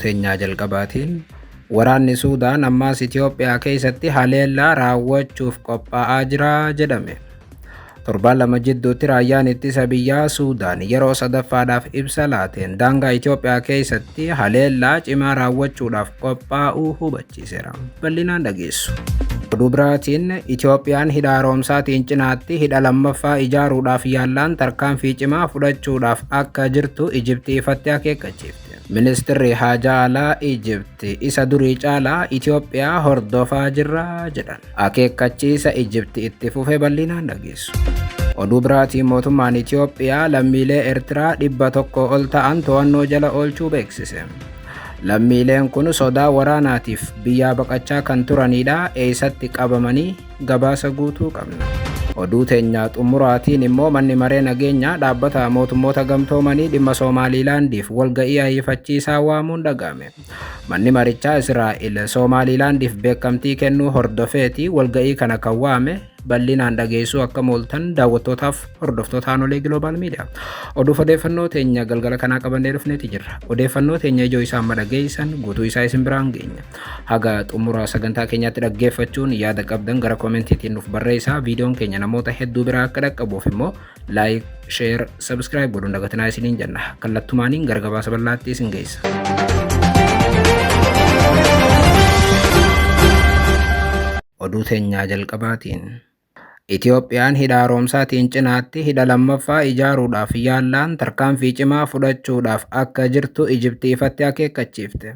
teenyaa jalqabaatiin waraanni Suudaan ammaas Itoophiyaa keessatti haleellaa raawwachuuf qophaa'aa jira jedhame. Torbaan lama jidduutti raayyaan ittisa biyyaa Suudaan yeroo sadaffaadhaaf ibsa laateen daangaa Itoophiyaa keessatti haleellaa cimaa raawwachuudhaaf qophaa'uu hubachiiseera. Bal'inaan dhageessu. Oduu biraatiin Itoophiyaan hidha haaromsaatiin cinaatti hidha lammaffaa ijaaruudhaaf yaallaan tarkaanfii cimaa fudhachuudhaaf akka jirtu Ijiptii ifatti akeekkachiifte. Ministeerri Haajaa Alaa Ijiptii isa durii caalaa Itoophiyaa hordofaa jirra jedhan. Akeekkachiisa Ijiptii itti fufee bal'inaan dhageessu. Oduu biraatiin mootummaan Itoophiyaa lammiilee Eertiraa 100 ol ta'an to'annoo jala oolchuu beeksise. Lammiileen kun sodaa waraanaatiif biyyaa baqachaa kan turanidha. Eessatti qabamanii gabaasa guutuu qabna. Oduu teenyaa xumuraatiin immoo manni maree nageenyaa dhaabbata mootummoota gamtoomanii dhimma Somaaliilaandiif walga'ii ariifachiisaa waamuun dhaga'ame. Manni marichaa Israa'el Somaaliilaandiif beekamtii kennuu hordofeeti walga'ii kana kan waame. Bal'inaan dhageessuu akka mooltan daawwattootaaf hordoftoota Aanolee Global Media. Oduu odeeffannoo teenya galgala kanaa qabannee dhufneeti jirra. Odeeffannoo teenya ijoo isaa amma dhageessan guutuu isaa isin biraan geenya. Haga xumura sagantaa keenyaatti dhaggeeffachuun yaada qabdan gara koomentiitiin nuuf barreessaa. Viidiyoon keenya namoota hedduu biraa akka dhaqqabuuf immoo laayik, sheer, sabskiraayib godhuun dagatinaa isiniin jenna. Kallattumaaniin gara gabaasa bal'aatti isin geessa. Oduu teenyaa jalqabaatiin Itoophiyaan hidha haaromsaatiin cinaatti hidha lammaffaa ijaaruudhaaf yaallaan tarkaanfii cimaa fudhachuudhaaf akka jirtu Ijiptii ifatti akeekkachiifte.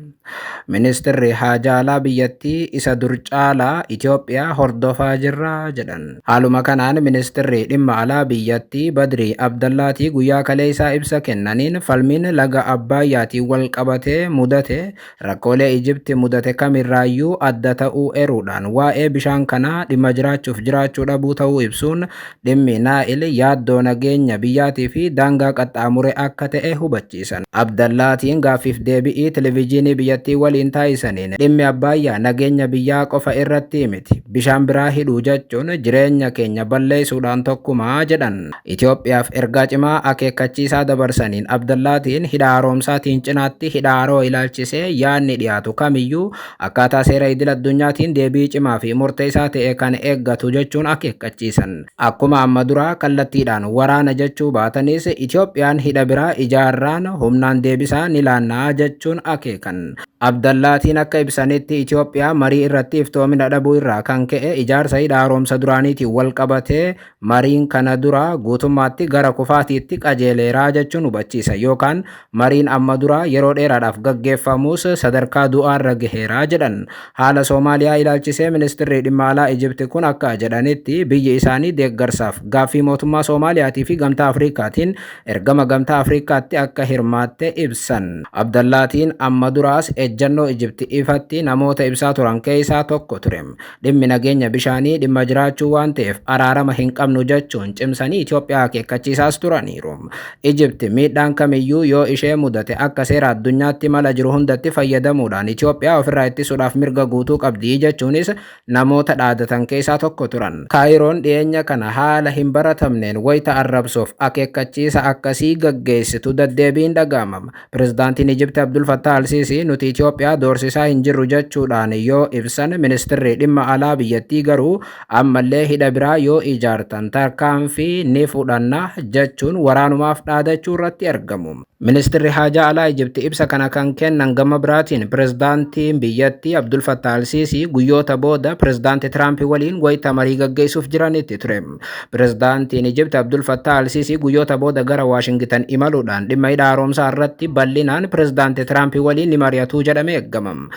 Ministeerri Haajaa Alaa biyyattii isa dur caalaa Itoophiyaa hordofaa jirra jedhan. Haaluma kanaan ministeerri dhimma alaa biyyattii Badrii Abdallaatii guyyaa kaleessaa ibsa kennaniin falmiin laga Abbayyaatiin wal qabatee mudate rakkoolee Ijiptii mudate kamirraayyuu adda ta'uu eeruudhaan waa'ee bishaan kanaa dhimma jiraachuuf jiraachuu dhabuu ta'uu ibsuun dhimmi Naa'il yaaddoo nageenya biyyaatii fi daangaa qaxxaamure akka ta'e hubachiisan. Abdallaatiin gaaffiif deebi'ii televezyiinii biyyattii waliin taasisaniin dhimmi Abbayyaa nageenya biyyaa qofa irratti miti. Bishaan biraa hidhuu jechuun jireenya keenya balleessuudhaan tokkumaa jedhan. Itoophiyaaf ergaa cimaa akeekkachiisaa dabarsaniin Abdallaatiin hidha haaromsaatiin cinaatti hidha haroo ilaalchisee yaadni dhiyaatu kamiyyuu akkaataa seera idil addunyaatiin deebii cimaa fi murteessaa ta'e kan eeggatu jechuun akeekkachiisan. Akkuma amma duraa kallattiidhaan waraana jechuu baatanis Itoophiyaan hidha biraa ijaarraan humnaan deebisaa ni laannaa jechuun akeekan. Abdallaatiin akka ibsanitti Itoophiyaa marii irratti iftoomina dhabuu irraa kan ka'e ijaarsa hidha haaromsa duraaniitiin wal qabatee mariin kana dura guutummaatti gara kufaatiitti qajeeleeraa jechuun hubachiisa yookaan mariin amma dura yeroo dheeraadhaaf gaggeeffamus sadarkaa du'aarra gaheeraa jedhan. Haala Soomaaliyaa ilaalchisee ministeerri dhimma alaa Ijiptii kun akka jedhanitti biyyi isaanii deeggarsaaf gaaffii mootummaa Soomaaliyaatii fi gamtaa Afrikaatiin ergama gamtaa Afrikaatti akka hirmaatte ibsan. Abdallaatiin amma duraas ejjannoo Ijiptii ifatti namoota ibsaa turan keessaa tokko ture. Dhimmi nageenya bishaanii dhimma jiraachuu waan ta'eef araarama hin qabnu jechuun cimsanii Itoophiyaa akeekkachiisaas turaniiru. Ijiptii miidhaan kamiyyuu yoo ishee mudate akka seera addunyaatti mala jiru hundatti fayyadamuudhaan Itoophiyaa ofirraa ittisuudhaaf mirga guutuu qabdi jechuunis namoota dhaadatan keessaa tokko turan. Kaayiroon dhiyeenya kana haala hin baratamneen wayita arrabsuuf akeekkachiisa akkasii gaggeessitu deddeebiin dhaga'amama. Pirezidaantiin Ijiptii Abdul Fattah Al-Siisii nuti Itoophiyaa doorsisaa hin jirru jechuudhaan yoo ibsan ministeerri dhimma alaa biyyattii garuu ammallee hidha biraa yoo ijaartan tarkaanfii ni fudhanna jechuun waraanumaaf dhaadachuu irratti argamu. Ministeerri Haajaa Alaa Ijiptii ibsa kana kan kennan gama biraatiin pirezidaantiin biyyattii Abdul Fattah Al-Siisii guyyoota booda pirezidaantii Tiraamp waliin wayita marii gaggeessuuf jiranitti ture. Pirezidaantiin Ijiptii Abdul Fattah Al-Siisii guyyoota booda gara Waashingitan imaluudhaan dhimma hidha haaromsaa irratti bal'inaan pirezidaantii Tiraamp waliin ni mari'atu jedhamee eegamam.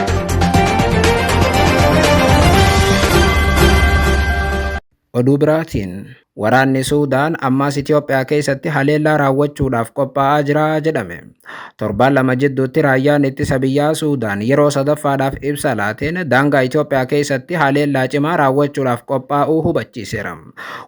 Oduu biraatiin waraanni Suudaan ammaas Itoophiyaa keessatti haleellaa raawwachuudhaaf qophaa'aa jira jedhame. Torbaan lama jidduutti raayyaan ittisa biyyaa Suudaan yeroo sadaffaadhaaf ibsa laateen daangaa Itoophiyaa keessatti haleellaa cimaa raawwachuudhaaf qophaa'uu hubachiiseera.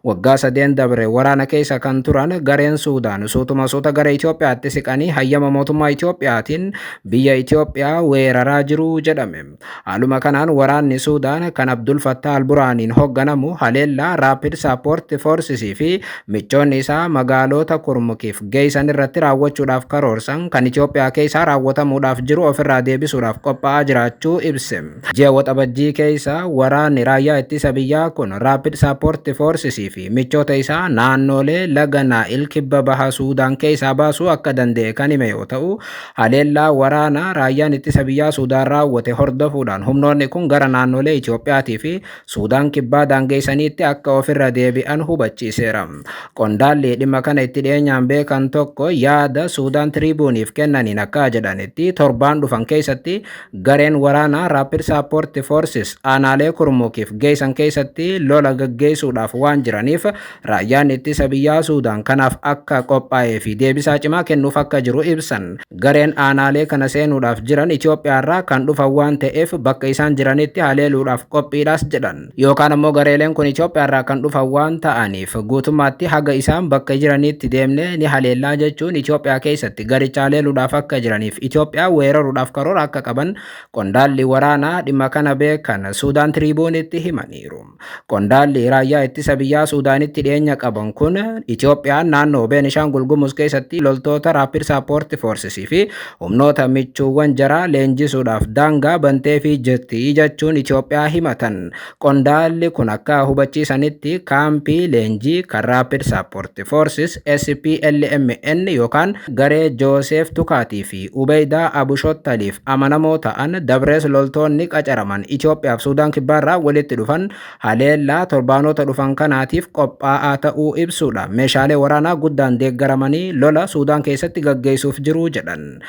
Waggaa 3 dabre waraana keessa kan turan gareen Suudaan suutumasuuta gara Itoophiyaatti siqanii hayyama mootummaa Itoophiyaatiin biyya Itoophiyaa weeraraa jiru jedhame. Haaluma kanaan waraanni Suudaan kan Abdul Fattah Al-Buraaniin hoogganamu haleellaa Rapid Support Forces fi michoonni isaa magaalota Kurmukiif geessan irratti raawwachuudhaaf karoorsan kan Itoophiyaa keessa raawwatamuudhaaf jiru ofirraa deebisuudhaaf qophaa'aa jiraachuu ibse. Ji'a waxabajjii keessa waraanni raayyaa ittisa biyyaa kun Rapid Support Forces fi michoota isaa naannolee laga Naa'il kibba baha Suudaan keessaa baasuu akka danda'e kan hime yoo ta'u, haleellaa waraanaa raayyaan ittisa biyyaa Suudaan raawwate hordofuudhaan humnoonni kun gara naannolee Itoophiyaatii fi Suudaan kibbaa daangeessaniitti akka ofirra deebi'an hubachiiseera. Qondaalli dhimma kana itti dhiyeenyaan beekan tokko yaada Suudaan Tribuniif kennaniin akka jedhanitti torbaan dhufan keessatti gareen waraanaa Rapid Support Forces aanaalee Kurmukiif geessan keessatti lola gaggeessuudhaaf waan jiraniif raayyaan ittisa biyyaa Suudaan kanaaf akka qophaa'ee fi deebisaa cimaa kennuuf akka jiru ibsan. Gareen aanaalee kana seenuudhaaf jiran Itoophiyaarraa kan dhufan waan ta'eef bakka isaan jiranitti haleeluudhaaf qophiidhaas jedhan. Yookaan ammoo gareeleen kun Itoophiyaarraa kan dhufan waan ta'aniif guutummaatti haga isaan bakka jiranitti deemne ni haleellaa jechuun Itoophiyaa keessatti garicha haleeluudhaaf akka jiraniif Itoophiyaa weeraruudhaaf karoora akka qaban qondaalli waraanaa dhimma kana beekan Suudaan Tribunitti himaniiru. Qondaalli raayyaa ittisa biyyaa Suudaanitti dhiyeenya qaban kun Itoophiyaan naannoo Beenishaangul Gumuz keessatti loltoota Rapid Support Forces fi humnoota michuuwwan jaraa leenjisuudhaaf daangaa bantee fi jirti jechuun Itoophiyaa himatan. Qondaalli kun akka hubachiisanitti kaampii leenjii kan Rapid Support Forces SPLMN yookaan garee Joosef Tukaatii fi Ubeydaa Abushottaliif amanamoo ta'an dabrees loltoonni qacaraman Itoophiyaaf Suudaan kibbaarraa walitti dhufan haleellaa torbaanota dhufan kanaatiif qophaa'aa ta'uu ibsuudha. Meeshaalee waraanaa guddaan deeggaramanii lola Suudaan keessatti gaggeessuuf jiru jedhan.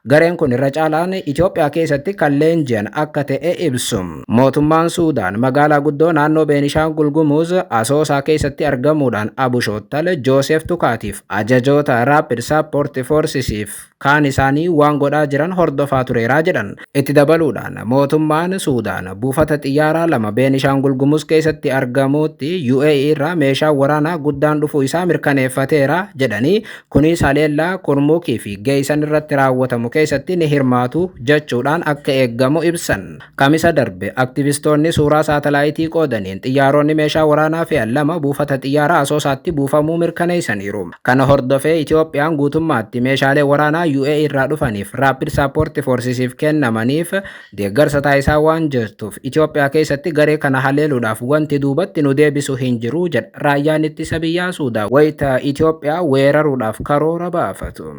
Gareen kun irra caalaan Itoophiyaa keessatti kan leenji'an akka ta'e ibsu. Mootummaan Suudaan magaalaa guddoo naannoo Beenishaangul Gumuz Asoosaa keessatti argamuudhaan Abushottal Joosef Tukaatiif ajajoota Rapid Support Forcesiif kaan isaanii waan godhaa jiran hordofaa tureeraa jedhan. Itti dabaluudhaan mootummaan Suudaan buufata xiyyaaraa lama Beenishaangul Gumuz keessatti argamutti UAE irraa meeshaa waraanaa guddaan dhufuu isaa mirkaneeffateera jedhanii kunis haleellaa Kurmukii fi geessan irratti raawwatamu keessatti ni hirmaatu jechuudhaan akka eeggamu ibsan. Kamisa darbe aktivistoonni suuraa saatalaayitii qoodaniin xiyyaaronni meeshaa waraanaa fe'an lama buufata xiyyaaraa Asoosaatti buufamuu mirkaneessaniiru. Kana hordofee Itoophiyaan guutummaatti meeshaalee waraanaa UAE irraa dhufaniif Rapid Support Forcesiif kennamaniif deeggarsa taasisaa waan jirtuuf Itoophiyaa keessatti garee kana haleeluudhaaf wanti duubatti nu deebisu hin jiru jedha raayyaan ittisa biyyaa Suudaan wayita Itoophiyaa weeraruudhaaf karoora baafatu.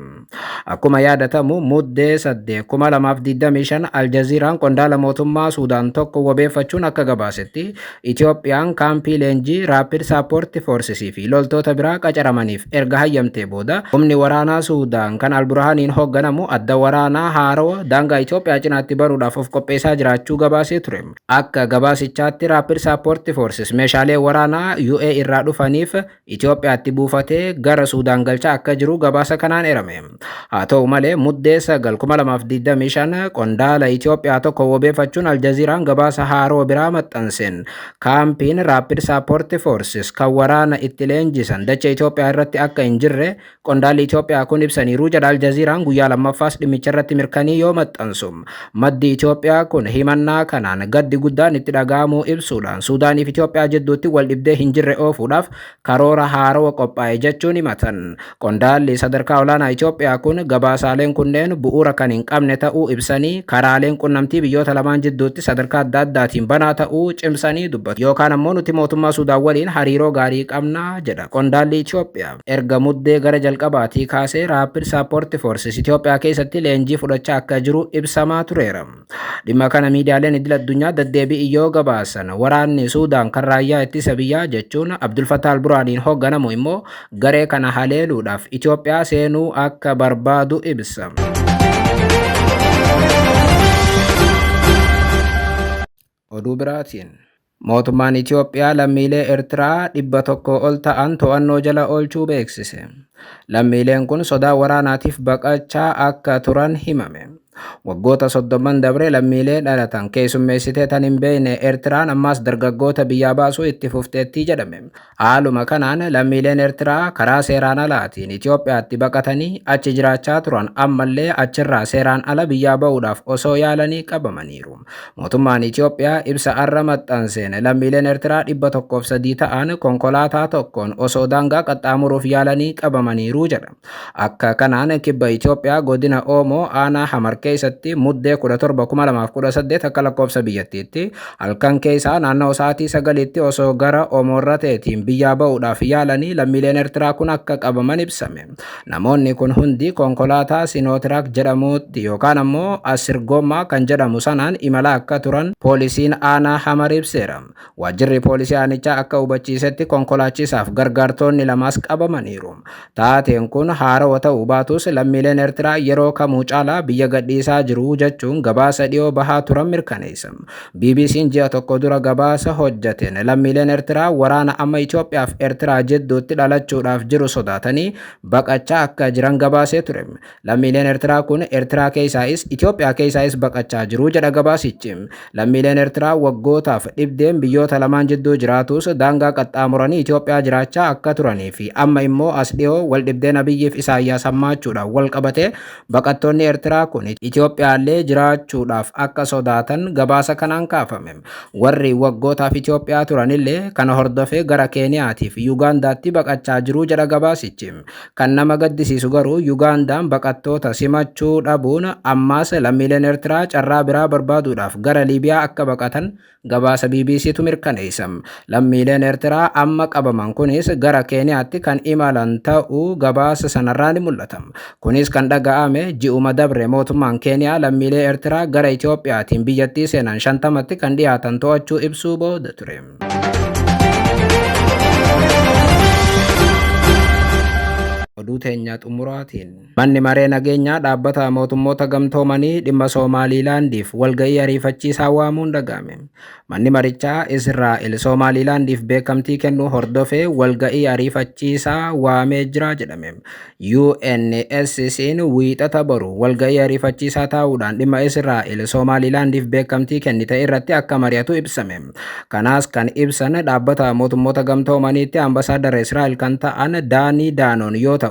Akkuma yaadatamu muddee 8/2025 Aljaziiraan qondaala mootummaa Suudaan tokko wabeeffachuun akka gabaasetti Itoophiyaan kaampii leenjii Rapid Support Forces fi loltoota biraa qacaramaniif erga hayyamtee booda humni waraanaa Suudaan kan Alburhaaniin hoogganamu adda waraanaa haarawa daangaa Itoophiyaa cinaatti baruudhaaf of qopheessaa jiraachuu gabaasee ture. Akka gabaasichaatti Rapid Support Forces meeshaalee waraanaa UAE irraa dhufaniif Itoophiyaatti buufatee gara Suudaan galchaa akka jiru gabaasa kanaan eerame. Haa ta'u malee muddee 9/2025 qondaala Itoophiyaa tokko wabeeffachuun Aljaziiraan gabaasa haaroo biraa maxxanseen kaampiin Rapid Support Forces kan waraana itti leenjisan dachee Itoophiyaa irratti akka hin jirre qondaalli Itoophiyaa kun ibsaniiru jedha Aljaziiraan guyyaa lammaffaas dhimmicha irratti mirkanii yoo maxxansu. Maddi Itoophiyaa kun himannaa kanaan gaddi guddaan itti dhaga'amuu ibsuudhaan Suudaaniif Itoophiyaa jidduutti wal dhibdee hin jirre oofuudhaaf karoora haaroo qophaa'e jechuun himatan. Qondaalli sadarkaa olaanaa Itoophiyaa kun gabaasaaleen kunneen bu'uura kan hin qabne ta'uu ibsanii karaaleen qunnamtii biyyoota lamaan jidduutti sadarkaa adda addaatiin banaa ta'uu cimsanii dubbatu. Yookaan ammoo nuti mootummaa Suudaan waliin hariiroo gaarii qabna jedha qondaalli Itoophiyaa. Erga muddee gara jalqabaatii kaasee Rapid Support Forces Itoophiyaa keessatti leenjii fudhachaa akka jiru ibsamaa tureera. Dhimma kana miidiyaaleen idil addunyaa deddeebi'ii yoo gabaasan waraanni Suudaan kan raayyaa ittisa biyyaa jechuun Abdul Fattah al-Burhaaniin hoogganamu immoo garee kana haleeluudhaaf Itoophiyaa seenuu akka barbaadu ibsa. Oduu biraatiin mootummaan Itoophiyaa lammiilee Eertiraa 100 ol ta'an to'annoo jala oolchuu beeksise. Lammiileen kun sodaa waraanaatiif baqachaa akka turan himame. Waggoota 30 dabre lammiilee dhalatan keessummeessitee tan hin beekne Eertiraan ammas dargaggoota biyyaa baasuu itti fufteetti jedhame. Haaluma kanaan lammiileen Eertiraa karaa seeraan alaatiin Itoophiyaatti baqatanii achi jiraachaa turan ammallee achirraa seeraan ala biyyaa ba'uudhaaf osoo yaalanii qabamaniiru. Mootummaan Itoophiyaa ibsa arra maxxanseen lammiileen Eertiraa 103 ta'an konkolaataa tokkoon osoo daangaa qaxxaamuruuf yaalanii qabamaniiru jedha. Akka kanaan kibba Itoophiyaa godina Oomoo aanaa Hamar keessatti muddee 17/2018 akka lakkoofsa biyyattiitti halkan keessaa naannoo sa'aatii 9tti osoo gara Oomoorra ta'eetiin biyyaa ba'uudhaaf yaalanii lammiileen Eertiraa kun akka qabaman ibsame. Namoonni kun hundi konkolaataa Sinootirak jedhamutti yookaan ammoo Asirgommaa kan jedhamu sanaan imala akka turan poolisiin aanaa Hamar ibseera. Waajjirri poolisii aanichaa akka hubachiisetti konkolaachisaaf gargaartonni lamas qabamaniiru. Taateen kun haarawaa ta'uu baatus lammiileen Eertiraa yeroo kamuu caalaa biyya gadhiisaa jiru jechuun gabaasa dhiyoo bahaa turan mirkaneessa. BBC'n ji'a tokko dura gabaasa hojjateen lammiileen Eertiraa waraana amma Itoophiyaaf Eertiraa jidduutti dhalachuudhaaf jiru sodaatanii baqachaa akka jiran gabaasee ture. Lammiileen Eertiraa kun Eertiraa keessaayis Itoophiyaa keessaayis baqachaa jiru jedha gabaasichi. Lammiileen Eertiraa waggootaaf dhibdeen biyyoota lamaan jidduu jiraatus daangaa qaxxaamuranii Itoophiyaa jiraachaa akka turanii fi amma immoo as dhiyoo wal dhibdeen Abiyyiif Isaayyaas hammaachuudhaan wal qabate baqattoonni Eertiraa kun Itoophiyaallee jiraachuudhaaf akka sodaatan gabaasa kanaan kaafame. Warri waggootaaf Itoophiyaa turanillee kana hordofee gara Keeniyaatiif Yugaandaatti baqachaa jiru jedha gabaasichi. Kan nama gaddisiisu garuu Yugaandaan baqattoota simachuu dhabuun ammaas lammiileen Eertiraa carraa biraa barbaaduudhaaf gara Liibiyaa akka baqatan gabaasa BBCtu mirkaneessa. Lammiileen Eertiraa amma qabaman kunis gara Keeniyaatti kan imalan ta'uu gabaasa sanarraa ni mul'ata. Kunis kan dhaga'ame ji'uma dabre mootummaan Keeniyaa lammiilee Eertiraa gara Itoophiyaatiin biyyattii seenan 50tti kan dhiyaatan to'achuu ibsuu booda ture. Oduu teenya xumuraatiin manni maree nageenyaa dhaabbata mootummoota gamtoomanii dhimma Somaaliilaandiif walga'ii ariifachiisaa waamuun dhaga'ame. Manni marichaa Israa'el Somaaliilaandiif beekamtii kennuu hordofee walga'ii ariifachiisaa waamee jira jedhame. UNSC'n wiixata boru walga'ii ariifachiisaa taa'uudhaan dhimma Israa'el Somaaliilaandiif beekamtii kennite irratti akka mari'atu ibsame. Kanaas kan ibsan dhaabbata mootummoota gamtoomaniitti ambasaaddara Israa'el kan ta'an Daanii Daanoon yoo ta'u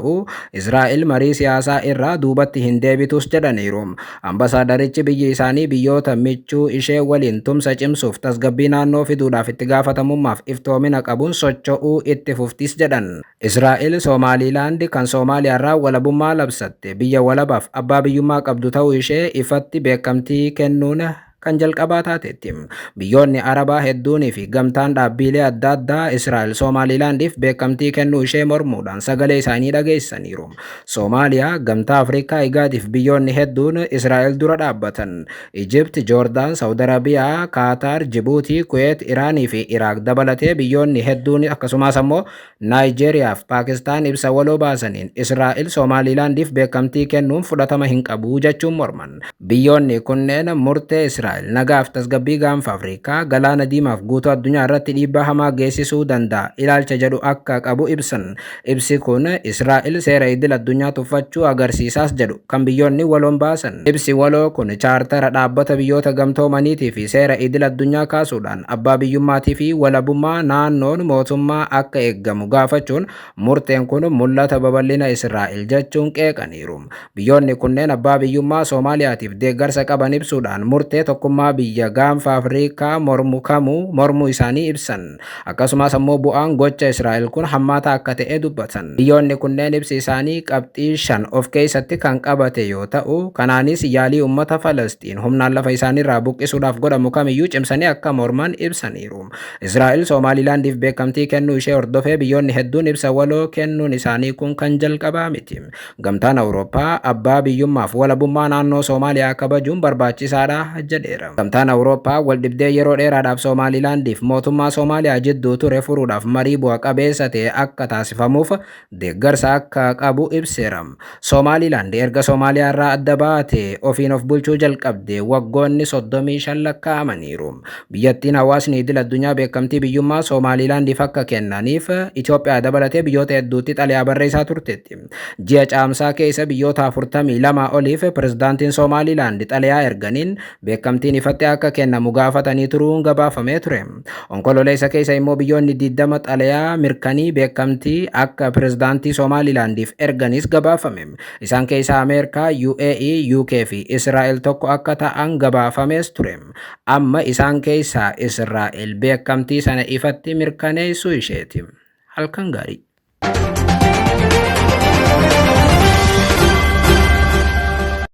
Israa'el marii siyaasaa irraa duubatti hin deebitus jedhaniiru. Ambasaaddarichi biyyi isaanii biyyoota michuu ishee waliin tumsa cimsuuf tasgabbii naannoo fiduudhaaf itti gaafatamummaaf iftoomina qabuun socho'uu itti fuftis jedhan. Israa'el Somaaliilaand kan Soomaaliyaarraa walabummaa labsatte biyya walabaaf abbaa biyyummaa qabdu ta'uu ishee ifatti beekamtii kennuun kan jalqabaa taateetti. Biyyoonni Arabaa hedduunii fi gamtaan dhaabbilee adda addaa Israa'el Somaaliilaandiif beekamtii kennuu ishee mormuudhaan sagalee isaanii dhageessaniiru. Soomaaliyaa, gamtaa Afrikaa IGADiif biyyoonni hedduun Israa'el dura dhaabbatan. Ijipt, Joordaan, Saawud Arabiyaa, Kaataar, Jibuutii, Kuweet, Iraanii fi Iraaq dabalatee biyyoonni hedduun akkasumas ammoo Naayijeeriyaa fi Paakistaan ibsa waloo baasaniin Israa'el Somaaliilaandiif beekamtii kennuun fudhatama hin qabu jechuun morman. Biyyoonni kunneen murtee Israa'el nagaaf tasgabbii gaanfa Afrikaa galaana diimaaf guutuu addunyaa irratti dhiibbaa hamaa geessisuu danda'a ilaalcha jedhu akka qabu ibsan. Ibsi kun Israa'el seera idil addunyaa tuffachuu agarsiisaas jedhu kan biyyoonni waloon baasan. Ibsi waloo kun chaartara dhaabbata biyyoota gamtoomaniitii fi seera idil addunyaa kaasuudhaan abbaa biyyummaatii fi walabummaa naannoon mootummaa akka eeggamu gaafachuun murteen kun mul'ata babal'ina Israa'el jechuun qeeqaniiru. Biyyoonni kunneen abbaa biyyummaa Soomaaliyaatiif deeggarsa qaban ibsuudhaan murtee tokkummaa biyya gaanfa Afrikaa mormuu isaanii ibsan. Akkasumas ammoo bu'aan gocha Israa'el kun hammaataa akka ta'e dubbatan. Biyyoonni kunneen ibsi isaanii qabxii 5 of keessatti kan qabate yoo ta'u, kanaanis yaalii uummata Falastiin humnaan lafa isaaniirraa buqqisuudhaaf godhamu kamiyyuu cimsanii akka morman ibsaniiru. Israa'el Soomaaliilaandiif beekamtii kennuu ishee hordofee biyyoonni hedduun ibsa waloo kennuun isaanii kun kan jalqabaa miti. Gamtaan Awurooppaa abbaa biyyummaaf walabummaa naannoo Soomaaliyaa kabajuun barbaachisaadha jedhe. jedheera. Gamtaan Awurooppaa waldhibdee yeroo dheeraadhaaf Somaalilaandiif mootummaa Soomaaliyaa jidduu ture furuudhaaf marii bu'a qabeessa ta'e akka taasifamuuf deeggarsa akka qabu ibseera. Somaalilaand erga Soomaaliyaa irraa adda baatee ofiin of bulchuu jalqabde waggoonni 35 lakkaa'amaniiru. Biyyattiin hawaasni idil addunyaa beekamtii biyyummaa Somaalilaandiif akka kennaniif Itoophiyaa dabalatee biyyoota hedduutti xalayaa barreessaa turteetti. Ji'a caamsaa keessa biyyoota 42 oliif pirezidaantiin Somaalilaand xalayaa erganiin beekamtiin ifatti akka kennamu gaafatanii turuun gabaafamee ture. Onkololeessa keessa immoo biyyoonni 20 xalayaa mirkanii beekamtii akka pirezidaantii Somaalilaandiif erganis gabaafame. Isaan keessaa Ameerikaa, UAE, UK fi Israa'el tokko akka ta'an gabaafames ture. Amma isaan keessaa Israa'el beekamtii sana ifatti mirkaneessuu isheeti. Halkan gaarii.